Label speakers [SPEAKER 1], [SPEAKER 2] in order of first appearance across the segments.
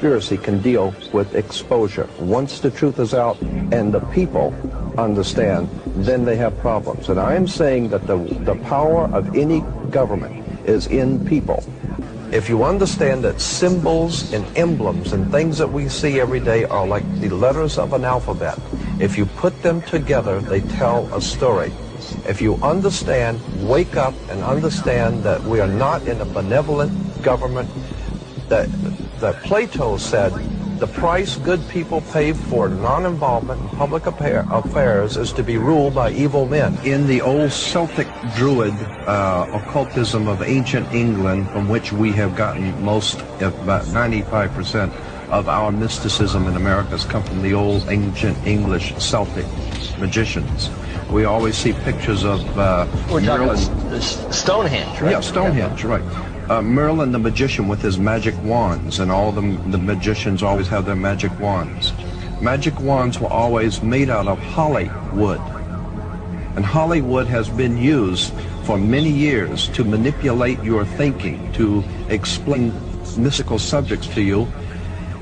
[SPEAKER 1] conspiracy can deal with exposure. Once the truth is out and the people understand, then they have problems. And I am saying that the power of any government is in people. If you understand that symbols and emblems and things that we see every day are like the letters of an alphabet, if you put them together, they tell a story. If you understand, wake up and understand that we are not in a benevolent government, that Plato said the price good people pay for non-involvement in public affairs is to be ruled by evil men. In the old Celtic Druid occultism of ancient England, from which we have gotten most, about 95% of our mysticism in America has come from the old ancient English Celtic magicians. We always see pictures of
[SPEAKER 2] we're talking about Stonehenge, right?
[SPEAKER 1] Yeah, Stonehenge, right. Merlin the magician with his magic wands, and all the magicians always have their magic wands. Magic wands were always made out of holly wood. And holly wood has been used for many years to manipulate your thinking, to explain mystical subjects to you,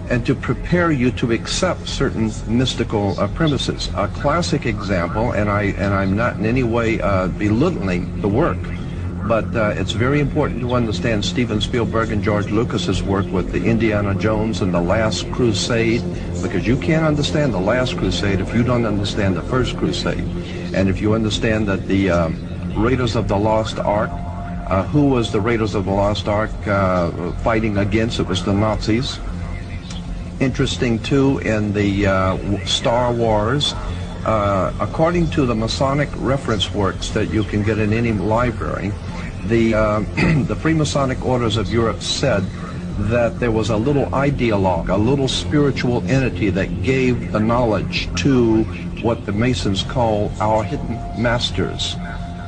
[SPEAKER 1] and to prepare you to accept certain mystical premises. A classic example, and I'm not in any way belittling the work, but it's very important to understand Steven Spielberg and George Lucas's work with the Indiana Jones and the Last Crusade, because you can't understand the Last Crusade if you don't understand the First Crusade. And if you understand that the Raiders of the Lost Ark, who was the Raiders of the Lost Ark fighting against? It was the Nazis. Interesting too, in the Star Wars, according to the Masonic reference works that you can get in any library, the Freemasonic orders of Europe said that there was a little ideologue, a little spiritual entity that gave the knowledge to what the Masons call our hidden masters.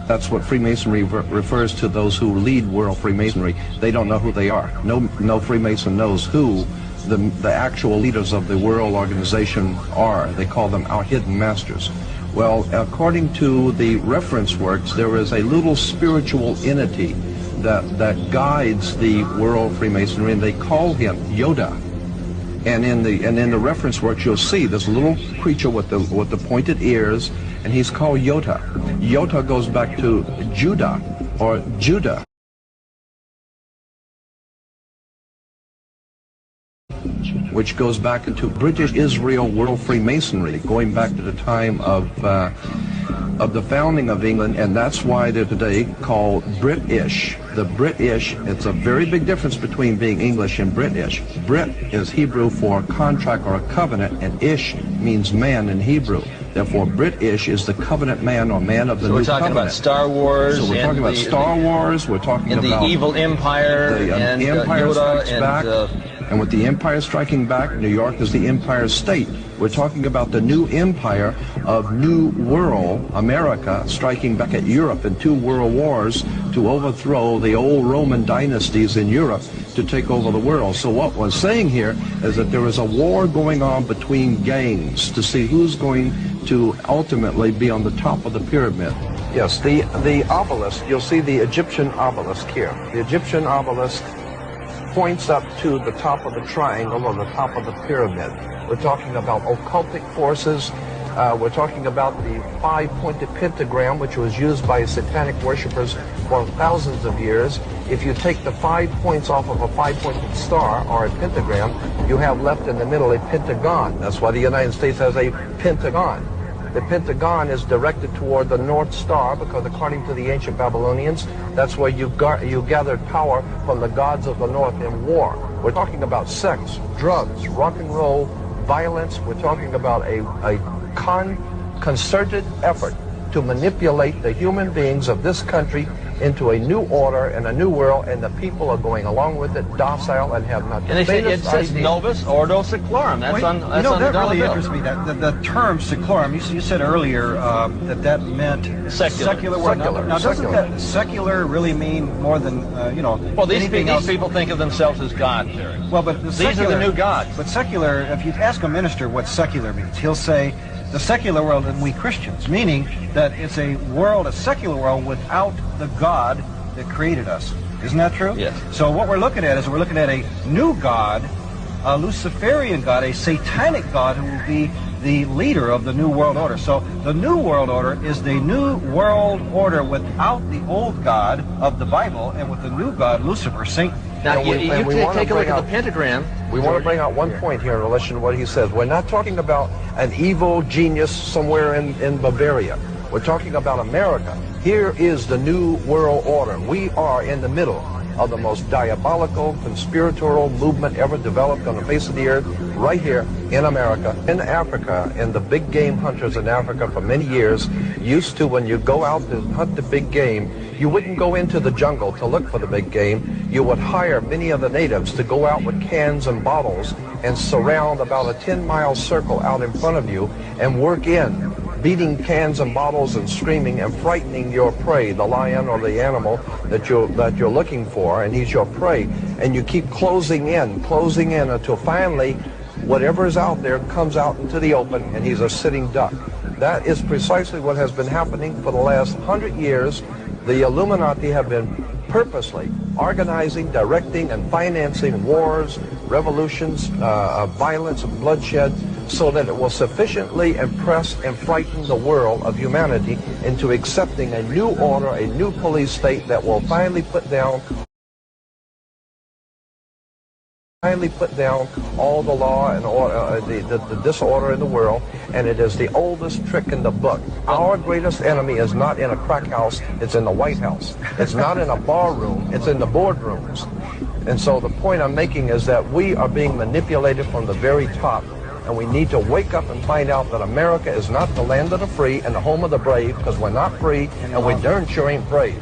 [SPEAKER 1] That's what Freemasonry refers to, those who lead world Freemasonry. They don't know who they are. No Freemason knows who the actual leaders of the world organization are. They call them our hidden masters. Well, according to the reference works, there is a little spiritual entity that guides the world Freemasonry, and they call him Yoda. And in the reference works, you'll see this little creature with the pointed ears, and he's called Yota. Yota goes back to Judah, or Judah, which goes back into British Israel World Freemasonry, going back to the time of the founding of England, and that's why they're today called British. The British, it's a very big difference between being English and British. Brit is Hebrew for contract or a covenant, and ish means man in Hebrew. Therefore, British is the covenant man, or man of the new covenant.
[SPEAKER 2] So we're talking about Star Wars.
[SPEAKER 1] So we're talking about Star Wars. We're talking about
[SPEAKER 2] the evil empire,
[SPEAKER 1] and Empire
[SPEAKER 2] Yoda,
[SPEAKER 1] Strikes Back. And with the Empire striking back, New York is the Empire State. We're talking about the new empire of New World, America, striking back at Europe in 2 world wars to overthrow the old Roman dynasties in Europe to take over the world. So what we're saying here is that there is a war going on between gangs to see who's going to ultimately be on the top of the pyramid. Yes, the obelisk, you'll see the Egyptian obelisk here. The Egyptian obelisk points up to the top of the triangle or the top of the pyramid. We're talking about occultic forces. We're talking about the 5-pointed pentagram, which was used by satanic worshippers for thousands of years. If you take the 5 points off of a 5-pointed star or a pentagram, you have left in the middle a pentagon. That's why the United States has a pentagon. The pentagon is directed toward the North Star because, according to the ancient Babylonians, that's where you gathered power from the gods of the North in war. We're talking about sex, drugs, rock and roll, violence. We're talking about a concerted effort to manipulate the human beings of this country into a new order and a new world, and the people are going along with it, docile, and have not.
[SPEAKER 2] And they say it says Novus Ordo Seclorum. That's on
[SPEAKER 3] you know, that really interests me. That the term seclorum. You said earlier that meant secular world. Now, doesn't that secular really mean more than you know?
[SPEAKER 2] Well, these people think of themselves as gods.
[SPEAKER 3] Well, but
[SPEAKER 2] these are the new gods.
[SPEAKER 3] But secular, if you ask a minister what secular means, he'll say the secular world and we Christians, meaning that it's a world, a secular world without the God that created us. Isn't that true?
[SPEAKER 2] Yes.
[SPEAKER 3] So what we're looking at is we're looking at a new God a Luciferian god, a satanic god who will be the leader of the New World Order. So the New World Order is the New World Order without the old God of the Bible and with the new God, Lucifer, Satan.
[SPEAKER 2] Now, you take a look at the pentagram.
[SPEAKER 1] We want to bring out one point here in relation to what he says. We're not talking about an evil genius somewhere in Bavaria. We're talking about America. Here is the New World Order. We are in the middle of the most diabolical, conspiratorial movement ever developed on the face of the earth, right here in America. In Africa, and the big game hunters in Africa for many years used to, when you go out to hunt the big game, you wouldn't go into the jungle to look for the big game. You would hire many of the natives to go out with cans and bottles and surround about a 10-mile circle out in front of you and work in, beating cans and bottles and screaming and frightening your prey, the lion or the animal that you're looking for, and he's your prey. And you keep closing in until finally whatever is out there comes out into the open and he's a sitting duck. That is precisely what has been happening for the last 100 years. The Illuminati have been purposely organizing, directing, and financing wars, revolutions, violence, and bloodshed, so that it will sufficiently impress and frighten the world of humanity into accepting a new order, a new police state that will finally put down all the law and order, the disorder in the world, and it is the oldest trick in the book. Our greatest enemy is not in a crack house, it's in the White House. It's not in a bar room, it's in the boardrooms. And so the point I'm making is that we are being manipulated from the very top, and we need to wake up and find out that America is not the land of the free and the home of the brave, because we're not free, and we darn sure ain't brave.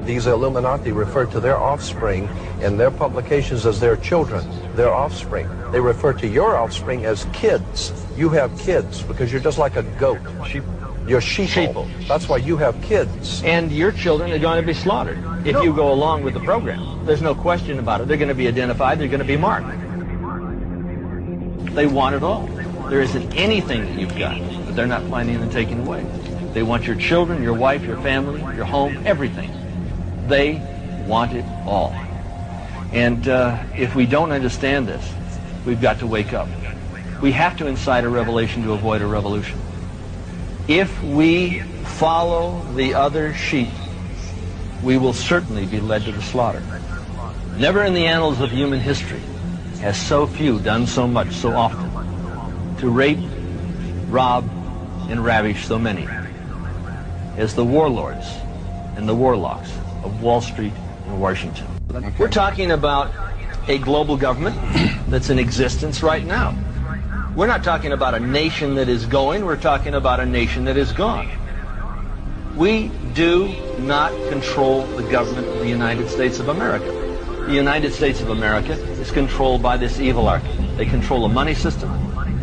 [SPEAKER 1] These Illuminati refer to their offspring in their publications as their children, their offspring. They refer to your offspring as kids. You have kids because you're just like a goat. You're sheeple. That's why you have kids.
[SPEAKER 2] And your children are going to be slaughtered if you go along with the program. There's no question about it. They're going to be identified. They're going to be marked. They want it all. There isn't anything that you've got that they're not planning on taking away. They want your children, your wife, your family, your home, everything. They want it all. And if we don't understand this, we've got to wake up. We have to incite a revelation to avoid a revolution. If we follow the other sheep, we will certainly be led to the slaughter. Never in the annals of human history has so few done so much so often to rape, rob, and ravish so many as the warlords and the warlocks of Wall Street and Washington. We're talking about a global government that's in existence right now. We're not talking about a nation that is going, we're talking about a nation that is gone. We do not control the government of the United States of America. The United States of America is controlled by this evil arc. They control the money system,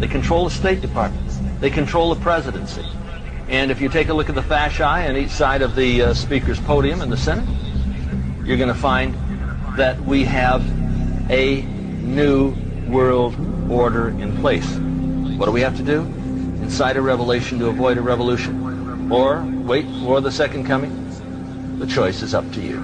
[SPEAKER 2] they control the State Department, they control the presidency. And if you take a look at the fasci on each side of the Speaker's podium in the Senate, you're going to find that we have a new world order in place. What do we have to do? Incite a revelation to avoid a revolution. Or wait for the second coming? The choice is up to you.